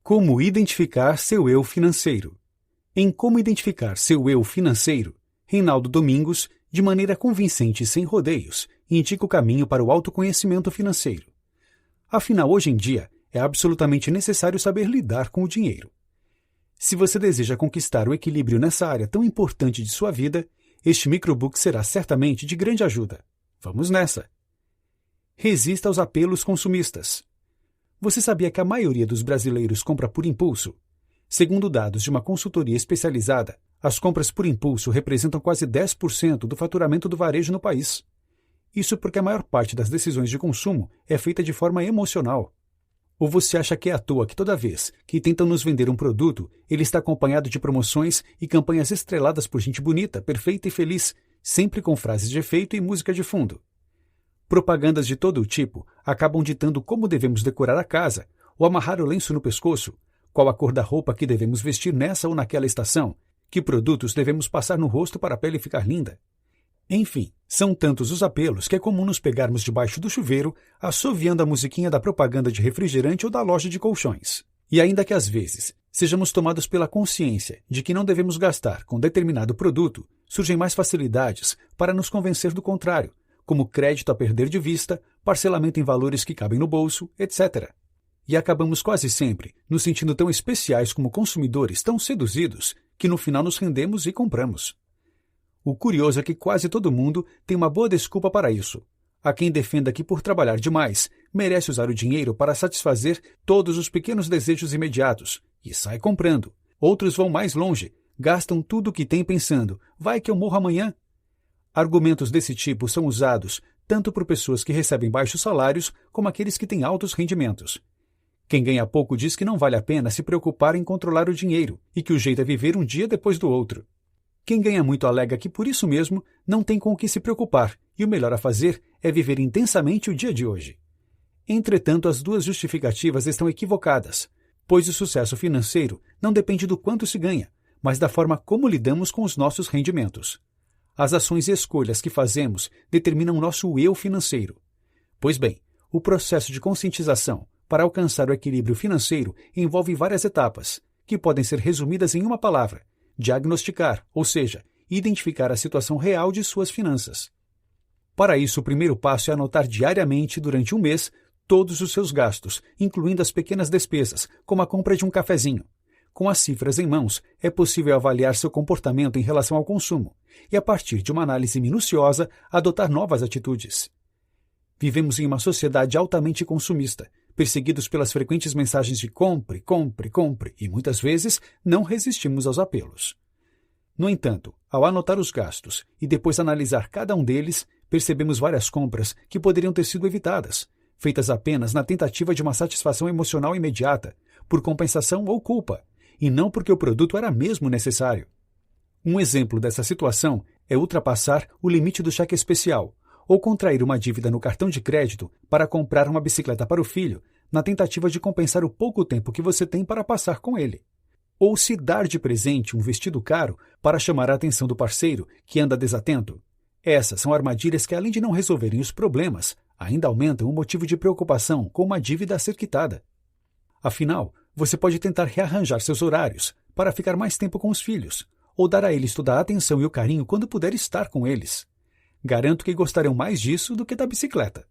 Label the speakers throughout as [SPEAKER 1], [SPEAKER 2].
[SPEAKER 1] Como identificar seu eu financeiro? Em Como Identificar Seu Eu Financeiro, Reinaldo Domingos, de maneira convincente e sem rodeios, indica o caminho para o autoconhecimento financeiro. Afinal, hoje em dia, é absolutamente necessário saber lidar com o dinheiro. Se você deseja conquistar o equilíbrio nessa área tão importante de sua vida, este microbook será certamente de grande ajuda. Vamos nessa! Resista aos apelos consumistas. Você sabia que a maioria dos brasileiros compra por impulso? Segundo dados de uma consultoria especializada, as compras por impulso representam quase 10% do faturamento do varejo no país. Isso porque a maior parte das decisões de consumo é feita de forma emocional. Ou você acha que é à toa que toda vez que tentam nos vender um produto, ele está acompanhado de promoções e campanhas estreladas por gente bonita, perfeita e feliz, sempre com frases de efeito e música de fundo? Propagandas de todo o tipo acabam ditando como devemos decorar a casa, ou amarrar o lenço no pescoço, qual a cor da roupa que devemos vestir nessa ou naquela estação, que produtos devemos passar no rosto para a pele ficar linda. Enfim, são tantos os apelos que é comum nos pegarmos debaixo do chuveiro, assoviando a musiquinha da propaganda de refrigerante ou da loja de colchões. E ainda que às vezes sejamos tomados pela consciência de que não devemos gastar com determinado produto, surgem mais facilidades para nos convencer do contrário, como crédito a perder de vista, parcelamento em valores que cabem no bolso, etc. E acabamos quase sempre nos sentindo tão especiais como consumidores tão seduzidos que no final nos rendemos e compramos. O curioso é que quase todo mundo tem uma boa desculpa para isso. Há quem defenda que por trabalhar demais merece usar o dinheiro para satisfazer todos os pequenos desejos imediatos e sai comprando. Outros vão mais longe, gastam tudo o que têm pensando, vai que eu morro amanhã. Argumentos desse tipo são usados tanto por pessoas que recebem baixos salários como aqueles que têm altos rendimentos. Quem ganha pouco diz que não vale a pena se preocupar em controlar o dinheiro e que o jeito é viver um dia depois do outro. Quem ganha muito alega que, por isso mesmo, não tem com o que se preocupar e o melhor a fazer é viver intensamente o dia de hoje. Entretanto, as duas justificativas estão equivocadas, pois o sucesso financeiro não depende do quanto se ganha, mas da forma como lidamos com os nossos rendimentos. As ações e escolhas que fazemos determinam nosso eu financeiro. Pois bem, o processo de conscientização para alcançar o equilíbrio financeiro envolve várias etapas, que podem ser resumidas em uma palavra: diagnosticar, ou seja, identificar a situação real de suas finanças. Para isso, o primeiro passo é anotar diariamente, durante um mês, todos os seus gastos, incluindo as pequenas despesas, como a compra de um cafezinho. Com as cifras em mãos, é possível avaliar seu comportamento em relação ao consumo e, a partir de uma análise minuciosa, adotar novas atitudes. Vivemos em uma sociedade altamente consumista, perseguidos pelas frequentes mensagens de compre, compre, compre, e muitas vezes não resistimos aos apelos. No entanto, ao anotar os gastos e depois analisar cada um deles, percebemos várias compras que poderiam ter sido evitadas, feitas apenas na tentativa de uma satisfação emocional imediata, por compensação ou culpa, e não porque o produto era mesmo necessário. Um exemplo dessa situação é ultrapassar o limite do cheque especial, ou contrair uma dívida no cartão de crédito para comprar uma bicicleta para o filho, na tentativa de compensar o pouco tempo que você tem para passar com ele. Ou se dar de presente um vestido caro para chamar a atenção do parceiro que anda desatento. Essas são armadilhas que, além de não resolverem os problemas, ainda aumentam o motivo de preocupação com uma dívida a ser quitada. Afinal, você pode tentar rearranjar seus horários para ficar mais tempo com os filhos, ou dar a eles toda a atenção e o carinho quando puder estar com eles. Garanto que gostarão mais disso do que da bicicleta.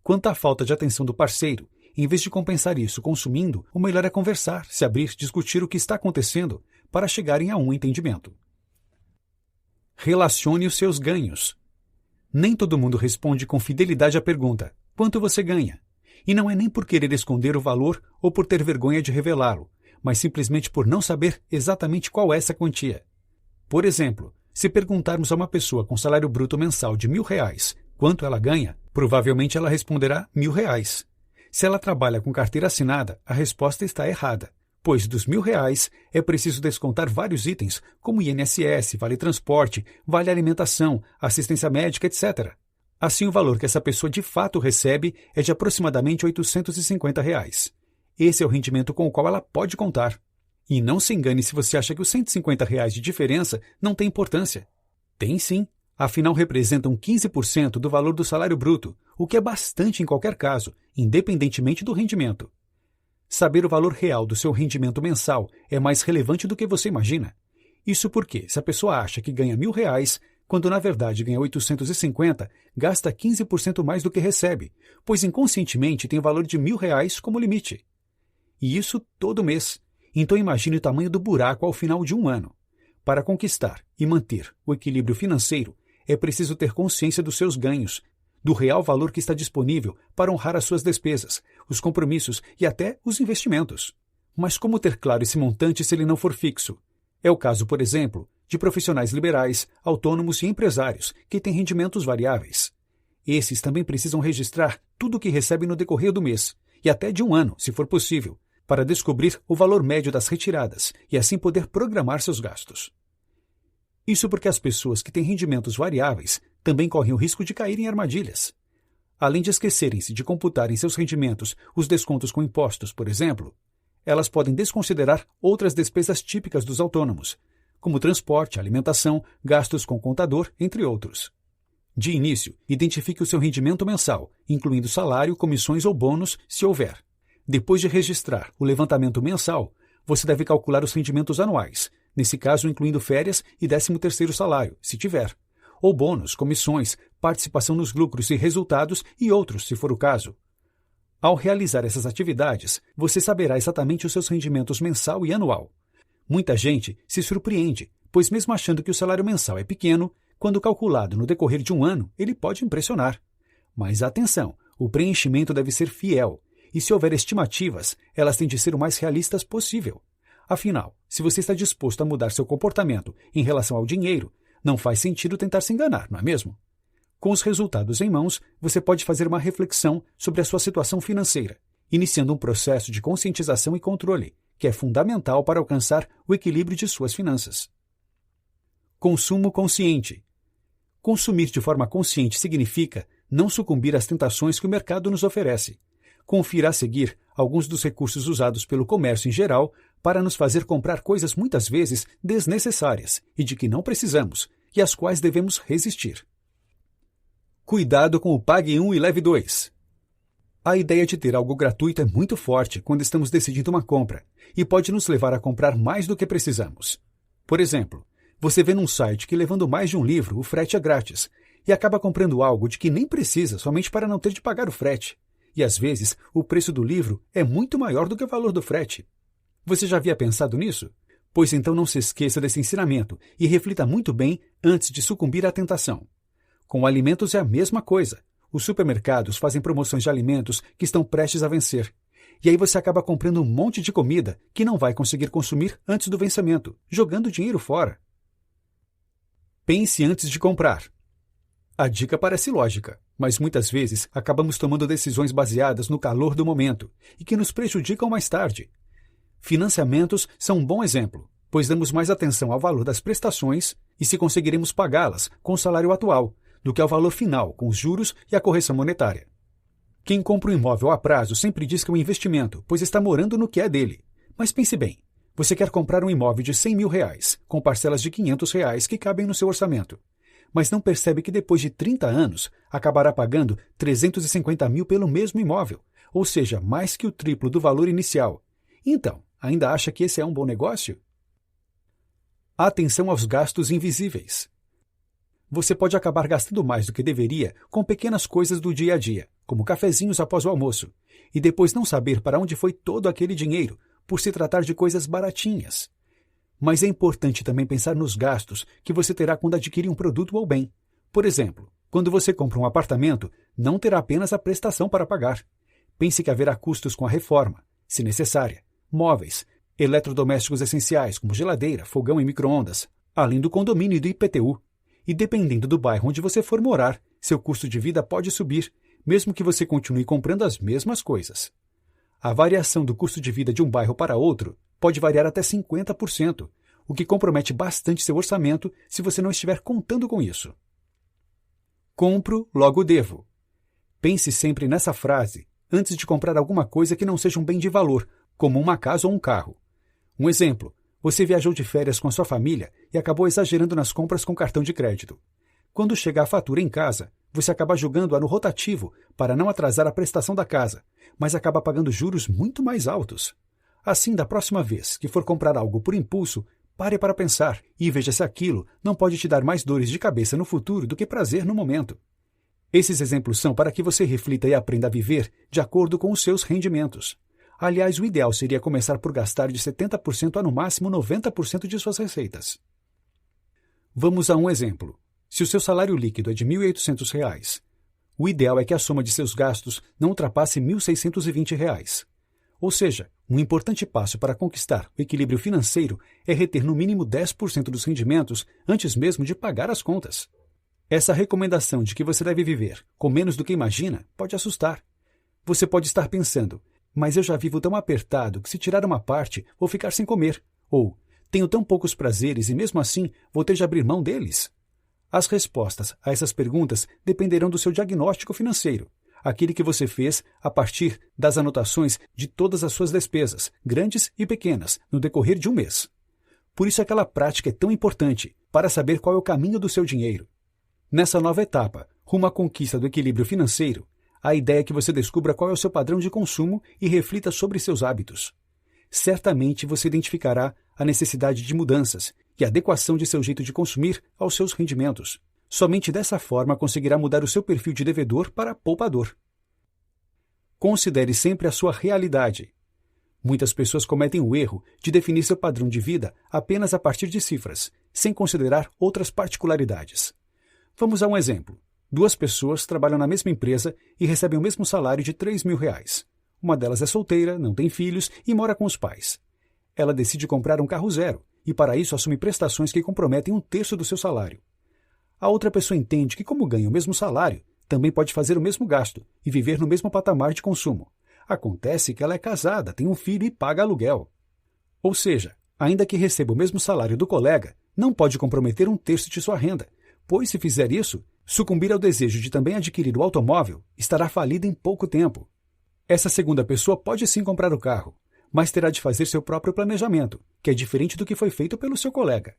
[SPEAKER 1] Quanto à falta de atenção do parceiro, em vez de compensar isso consumindo, o melhor é conversar, se abrir, discutir o que está acontecendo para chegarem a um entendimento. Relacione os seus ganhos. Nem todo mundo responde com fidelidade à pergunta: quanto você ganha? E não é nem por querer esconder o valor ou por ter vergonha de revelá-lo, mas simplesmente por não saber exatamente qual é essa quantia. Por exemplo, se perguntarmos a uma pessoa com salário bruto mensal de R$1.000 quanto ela ganha, provavelmente ela responderá R$1.000. Se ela trabalha com carteira assinada, a resposta está errada, pois dos R$1.000 é preciso descontar vários itens, como INSS, vale transporte, vale alimentação, assistência médica, etc. Assim, o valor que essa pessoa de fato recebe é de aproximadamente R$850. Esse é o rendimento com o qual ela pode contar. E não se engane se você acha que os R$150 de diferença não tem importância. Tem sim, afinal representam 15% do valor do salário bruto, o que é bastante em qualquer caso, independentemente do rendimento. Saber o valor real do seu rendimento mensal é mais relevante do que você imagina. Isso porque, se a pessoa acha que ganha R$ 1.000, quando na verdade ganha 850, gasta 15% mais do que recebe, pois inconscientemente tem o valor de R$ 1.000 como limite. E isso todo mês. Então imagine o tamanho do buraco ao final de um ano. Para conquistar e manter o equilíbrio financeiro, é preciso ter consciência dos seus ganhos, do real valor que está disponível para honrar as suas despesas, os compromissos e até os investimentos. Mas como ter claro esse montante se ele não for fixo? É o caso, por exemplo, de profissionais liberais, autônomos e empresários que têm rendimentos variáveis. Esses também precisam registrar tudo o que recebem no decorrer do mês, e até de um ano, se for possível, para descobrir o valor médio das retiradas e assim poder programar seus gastos. Isso porque as pessoas que têm rendimentos variáveis também correm o risco de cair em armadilhas. Além de esquecerem-se de computar em seus rendimentos os descontos com impostos, por exemplo, elas podem desconsiderar outras despesas típicas dos autônomos, como transporte, alimentação, gastos com contador, entre outros. De início, identifique o seu rendimento mensal, incluindo salário, comissões ou bônus, se houver. Depois de registrar o levantamento mensal, você deve calcular os rendimentos anuais, nesse caso incluindo férias e 13º salário, se tiver, ou bônus, comissões, participação nos lucros e resultados e outros, se for o caso. Ao realizar essas atividades, você saberá exatamente os seus rendimentos mensal e anual. Muita gente se surpreende, pois mesmo achando que o salário mensal é pequeno, quando calculado no decorrer de um ano, ele pode impressionar. Mas atenção, o preenchimento deve ser fiel, e se houver estimativas, elas têm de ser o mais realistas possível. Afinal, se você está disposto a mudar seu comportamento em relação ao dinheiro, não faz sentido tentar se enganar, não é mesmo? Com os resultados em mãos, você pode fazer uma reflexão sobre a sua situação financeira, iniciando um processo de conscientização e controle, que é fundamental para alcançar o equilíbrio de suas finanças. Consumo consciente. Consumir de forma consciente significa não sucumbir às tentações que o mercado nos oferece. Confira a seguir alguns dos recursos usados pelo comércio em geral para nos fazer comprar coisas muitas vezes desnecessárias e de que não precisamos, e às quais devemos resistir. Cuidado com o pague 1 e leve 2. A ideia de ter algo gratuito é muito forte quando estamos decidindo uma compra e pode nos levar a comprar mais do que precisamos. Por exemplo, você vê num site que levando mais de um livro o frete é grátis e acaba comprando algo de que nem precisa somente para não ter de pagar o frete. E às vezes o preço do livro é muito maior do que o valor do frete. Você já havia pensado nisso? Pois então não se esqueça desse ensinamento e reflita muito bem antes de sucumbir à tentação. Com alimentos é a mesma coisa. Os supermercados fazem promoções de alimentos que estão prestes a vencer. E aí você acaba comprando um monte de comida que não vai conseguir consumir antes do vencimento, jogando dinheiro fora. Pense antes de comprar. A dica parece lógica, mas muitas vezes acabamos tomando decisões baseadas no calor do momento e que nos prejudicam mais tarde. Financiamentos são um bom exemplo, pois damos mais atenção ao valor das prestações e se conseguiremos pagá-las com o salário atual, do que ao valor final, com os juros e a correção monetária. Quem compra um imóvel a prazo sempre diz que é um investimento, pois está morando no que é dele. Mas pense bem, você quer comprar um imóvel de R$100 mil, com parcelas de R$500 que cabem no seu orçamento, mas não percebe que depois de 30 anos acabará pagando 350 mil pelo mesmo imóvel, ou seja, mais que o triplo do valor inicial. Então, ainda acha que esse é um bom negócio? Atenção aos gastos invisíveis. Você pode acabar gastando mais do que deveria com pequenas coisas do dia a dia, como cafezinhos após o almoço, e depois não saber para onde foi todo aquele dinheiro, por se tratar de coisas baratinhas. Mas é importante também pensar nos gastos que você terá quando adquirir um produto ou bem. Por exemplo, quando você compra um apartamento, não terá apenas a prestação para pagar. Pense que haverá custos com a reforma, se necessária, móveis, eletrodomésticos essenciais como geladeira, fogão e micro-ondas, além do condomínio e do IPTU. E dependendo do bairro onde você for morar, seu custo de vida pode subir, mesmo que você continue comprando as mesmas coisas. A variação do custo de vida de um bairro para outro pode variar até 50%, o que compromete bastante seu orçamento se você não estiver contando com isso. Compro, logo devo. Pense sempre nessa frase antes de comprar alguma coisa que não seja um bem de valor, como uma casa ou um carro. Um exemplo. Você viajou de férias com a sua família e acabou exagerando nas compras com cartão de crédito. Quando chegar a fatura em casa, Você acaba jogando-a no rotativo para não atrasar a prestação da casa, mas acaba pagando juros muito mais altos. Assim, da próxima vez que for comprar algo por impulso, pare para pensar e veja se aquilo não pode te dar mais dores de cabeça no futuro do que prazer no momento. Esses exemplos são para que você reflita e aprenda a viver de acordo com os seus rendimentos. Aliás, o ideal seria começar por gastar de 70% a no máximo 90% de suas receitas. Vamos a um exemplo. Se o seu salário líquido é de R$ 1.800, o ideal é que a soma de seus gastos não ultrapasse R$ 1.620. Ou seja, um importante passo para conquistar o equilíbrio financeiro é reter no mínimo 10% dos rendimentos antes mesmo de pagar as contas. Essa recomendação de que você deve viver com menos do que imagina pode assustar. Você pode estar pensando, mas eu já vivo tão apertado que se tirar uma parte vou ficar sem comer. Ou, tenho tão poucos prazeres e mesmo assim vou ter de abrir mão deles. As respostas a essas perguntas dependerão do seu diagnóstico financeiro, aquele que você fez a partir das anotações de todas as suas despesas, grandes e pequenas, no decorrer de um mês. Por isso aquela prática é tão importante, para saber qual é o caminho do seu dinheiro. Nessa nova etapa, rumo à conquista do equilíbrio financeiro, a ideia é que você descubra qual é o seu padrão de consumo e reflita sobre seus hábitos. Certamente você identificará a necessidade de mudanças e adequação de seu jeito de consumir aos seus rendimentos. Somente dessa forma conseguirá mudar o seu perfil de devedor para poupador. Considere sempre a sua realidade. Muitas pessoas cometem o erro de definir seu padrão de vida apenas a partir de cifras, sem considerar outras particularidades. Vamos a um exemplo. 2 pessoas trabalham na mesma empresa e recebem o mesmo salário de R$ 3.000. Uma delas é solteira, não tem filhos e mora com os pais. Ela decide comprar um carro zero e, para isso, assume prestações que comprometem 1/3 do seu salário. A outra pessoa entende que, como ganha o mesmo salário, também pode fazer o mesmo gasto e viver no mesmo patamar de consumo. Acontece que ela é casada, tem um filho e paga aluguel. Ou seja, ainda que receba o mesmo salário do colega, não pode comprometer 1/3 de sua renda, pois, se fizer isso, sucumbir ao desejo de também adquirir o automóvel estará falida em pouco tempo. Essa segunda pessoa pode sim comprar o carro, mas terá de fazer seu próprio planejamento, que é diferente do que foi feito pelo seu colega.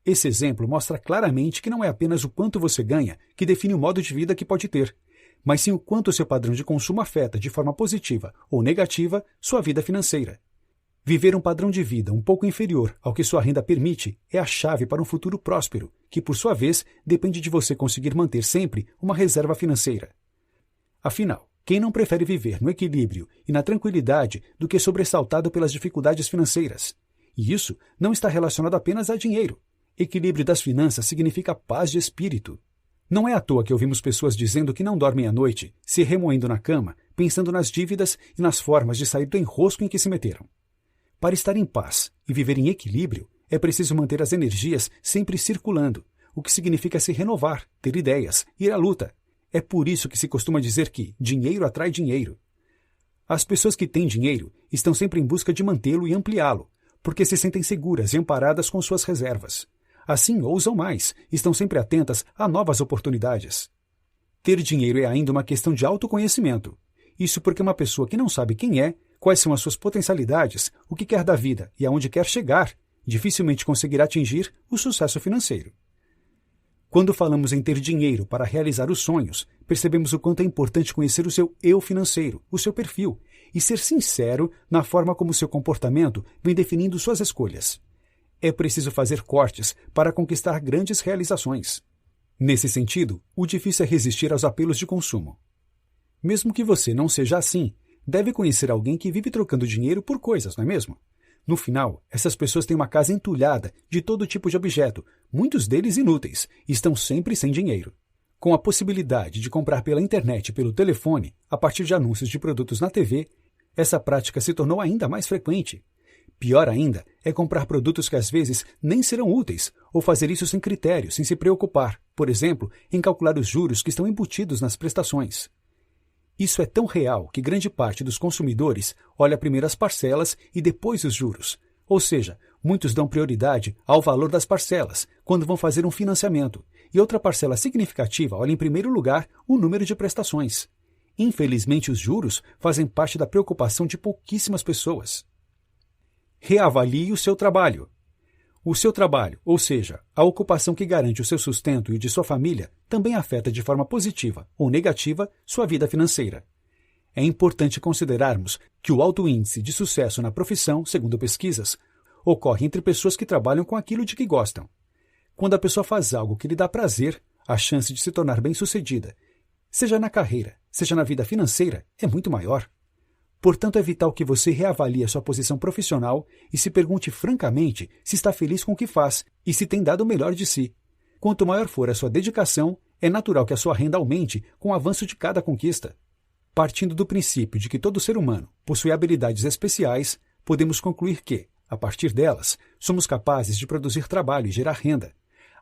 [SPEAKER 1] Esse exemplo mostra claramente que não é apenas o quanto você ganha que define o modo de vida que pode ter, mas sim o quanto o seu padrão de consumo afeta de forma positiva ou negativa sua vida financeira. Viver um padrão de vida um pouco inferior ao que sua renda permite é a chave para um futuro próspero, que, por sua vez, depende de você conseguir manter sempre uma reserva financeira. Afinal, quem não prefere viver no equilíbrio e na tranquilidade do que sobressaltado pelas dificuldades financeiras? E isso não está relacionado apenas a dinheiro. Equilíbrio das finanças significa paz de espírito. Não é à toa que ouvimos pessoas dizendo que não dormem à noite, se remoendo na cama, pensando nas dívidas e nas formas de sair do enrosco em que se meteram. Para estar em paz e viver em equilíbrio, é preciso manter as energias sempre circulando, o que significa se renovar, ter ideias, ir à luta. É por isso que se costuma dizer que dinheiro atrai dinheiro. As pessoas que têm dinheiro estão sempre em busca de mantê-lo e ampliá-lo, porque se sentem seguras e amparadas com suas reservas. Assim, ousam mais, estão sempre atentas a novas oportunidades. Ter dinheiro é ainda uma questão de autoconhecimento. Isso porque uma pessoa que não sabe quem é, quais são as suas potencialidades, o que quer da vida e aonde quer chegar, dificilmente conseguirá atingir o sucesso financeiro. Quando falamos em ter dinheiro para realizar os sonhos, percebemos o quanto é importante conhecer o seu eu financeiro, o seu perfil, e ser sincero na forma como seu comportamento vem definindo suas escolhas. É preciso fazer cortes para conquistar grandes realizações. Nesse sentido, o difícil é resistir aos apelos de consumo. Mesmo que você não seja assim, deve conhecer alguém que vive trocando dinheiro por coisas, não é mesmo? No final, essas pessoas têm uma casa entulhada de todo tipo de objeto, muitos deles inúteis, e estão sempre sem dinheiro. Com a possibilidade de comprar pela internet e pelo telefone, a partir de anúncios de produtos na TV, essa prática se tornou ainda mais frequente. Pior ainda é comprar produtos que às vezes nem serão úteis, ou fazer isso sem critério, sem se preocupar, por exemplo, em calcular os juros que estão embutidos nas prestações. Isso é tão real que grande parte dos consumidores olha primeiro as parcelas e depois os juros. Ou seja, muitos dão prioridade ao valor das parcelas quando vão fazer um financiamento, e outra parcela significativa olha em primeiro lugar o número de prestações. Infelizmente, os juros fazem parte da preocupação de pouquíssimas pessoas. Reavalie o seu trabalho. O seu trabalho, ou seja, a ocupação que garante o seu sustento e o de sua família, também afeta de forma positiva ou negativa sua vida financeira. É importante considerarmos que o alto índice de sucesso na profissão, segundo pesquisas, ocorre entre pessoas que trabalham com aquilo de que gostam. Quando a pessoa faz algo que lhe dá prazer, a chance de se tornar bem-sucedida, seja na carreira, seja na vida financeira, é muito maior. Portanto, é vital que você reavalie a sua posição profissional e se pergunte francamente se está feliz com o que faz e se tem dado o melhor de si. Quanto maior for a sua dedicação, é natural que a sua renda aumente com o avanço de cada conquista. Partindo do princípio de que todo ser humano possui habilidades especiais, podemos concluir que, a partir delas, somos capazes de produzir trabalho e gerar renda.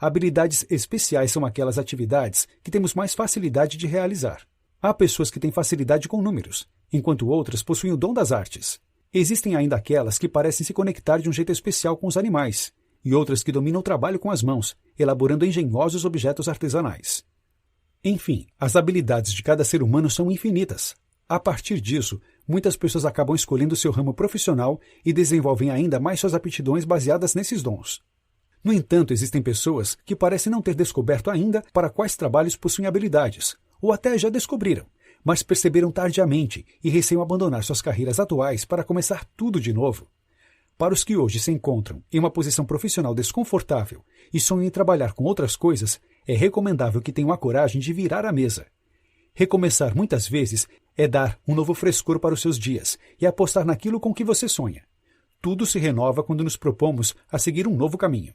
[SPEAKER 1] Habilidades especiais são aquelas atividades que temos mais facilidade de realizar. Há pessoas que têm facilidade com números, enquanto outras possuem o dom das artes. Existem ainda aquelas que parecem se conectar de um jeito especial com os animais, e outras que dominam o trabalho com as mãos, elaborando engenhosos objetos artesanais. Enfim, as habilidades de cada ser humano são infinitas. A partir disso, muitas pessoas acabam escolhendo seu ramo profissional e desenvolvem ainda mais suas aptidões baseadas nesses dons. No entanto, existem pessoas que parecem não ter descoberto ainda para quais trabalhos possuem habilidades, ou até já descobriram, mas perceberam tardiamente e receiam abandonar suas carreiras atuais para começar tudo de novo. Para os que hoje se encontram em uma posição profissional desconfortável e sonham em trabalhar com outras coisas, é recomendável que tenham a coragem de virar a mesa. Recomeçar, muitas vezes, é dar um novo frescor para os seus dias e apostar naquilo com que você sonha. Tudo se renova quando nos propomos a seguir um novo caminho.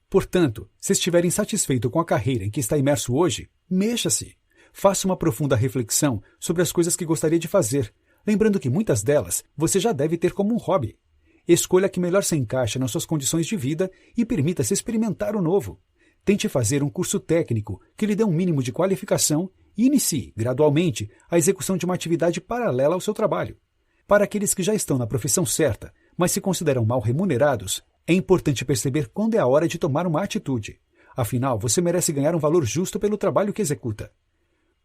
[SPEAKER 1] Portanto, se estiver insatisfeito com a carreira em que está imerso hoje, mexa-se. Faça uma profunda reflexão sobre as coisas que gostaria de fazer, lembrando que muitas delas você já deve ter como um hobby. Escolha a que melhor se encaixa nas suas condições de vida e permita-se experimentar o novo. Tente fazer um curso técnico que lhe dê um mínimo de qualificação e inicie, gradualmente, a execução de uma atividade paralela ao seu trabalho. Para aqueles que já estão na profissão certa, mas se consideram mal remunerados, é importante perceber quando é a hora de tomar uma atitude. Afinal, você merece ganhar um valor justo pelo trabalho que executa.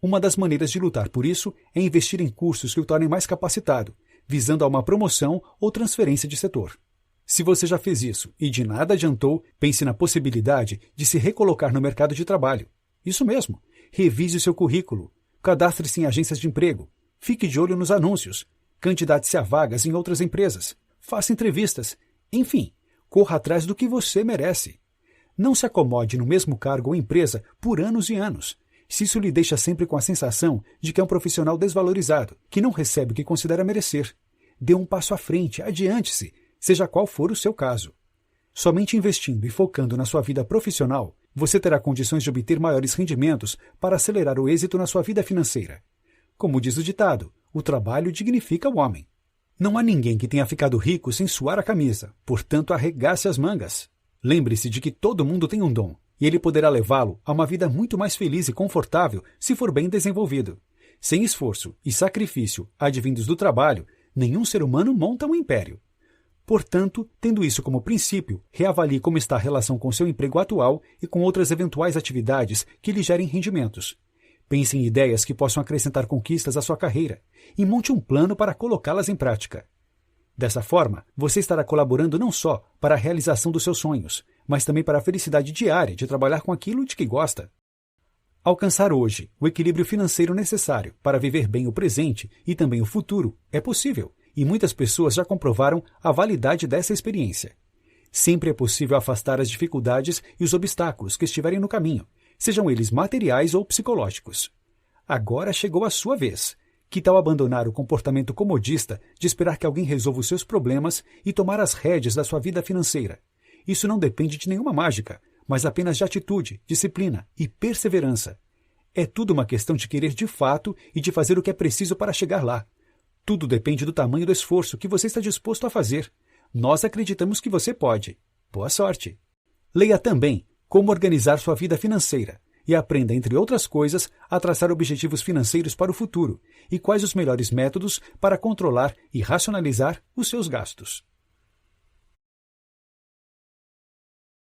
[SPEAKER 1] Uma das maneiras de lutar por isso é investir em cursos que o tornem mais capacitado, visando a uma promoção ou transferência de setor. Se você já fez isso e de nada adiantou, pense na possibilidade de se recolocar no mercado de trabalho. Isso mesmo, revise o seu currículo, cadastre-se em agências de emprego, fique de olho nos anúncios, candidate-se a vagas em outras empresas, faça entrevistas, enfim, corra atrás do que você merece. Não se acomode no mesmo cargo ou empresa por anos e anos. Se isso lhe deixa sempre com a sensação de que é um profissional desvalorizado, que não recebe o que considera merecer, dê um passo à frente, adiante-se, seja qual for o seu caso. Somente investindo e focando na sua vida profissional, você terá condições de obter maiores rendimentos para acelerar o êxito na sua vida financeira. Como diz o ditado, o trabalho dignifica o homem. Não há ninguém que tenha ficado rico sem suar a camisa, portanto arregace as mangas. Lembre-se de que todo mundo tem um dom, e ele poderá levá-lo a uma vida muito mais feliz e confortável se for bem desenvolvido. Sem esforço e sacrifício advindos do trabalho, nenhum ser humano monta um império. Portanto, tendo isso como princípio, reavalie como está a relação com seu emprego atual e com outras eventuais atividades que lhe gerem rendimentos. Pense em ideias que possam acrescentar conquistas à sua carreira e monte um plano para colocá-las em prática. Dessa forma, você estará colaborando não só para a realização dos seus sonhos, mas também para a felicidade diária de trabalhar com aquilo de que gosta. Alcançar hoje o equilíbrio financeiro necessário para viver bem o presente e também o futuro é possível, e muitas pessoas já comprovaram a validade dessa experiência. Sempre é possível afastar as dificuldades e os obstáculos que estiverem no caminho, sejam eles materiais ou psicológicos. Agora chegou a sua vez. Que tal abandonar o comportamento comodista de esperar que alguém resolva os seus problemas e tomar as rédeas da sua vida financeira? Isso não depende de nenhuma mágica, mas apenas de atitude, disciplina e perseverança. É tudo uma questão de querer de fato e de fazer o que é preciso para chegar lá. Tudo depende do tamanho do esforço que você está disposto a fazer. Nós acreditamos que você pode. Boa sorte! Leia também Como Organizar Sua Vida Financeira e aprenda, entre outras coisas, a traçar objetivos financeiros para o futuro e quais os melhores métodos para controlar e racionalizar os seus gastos.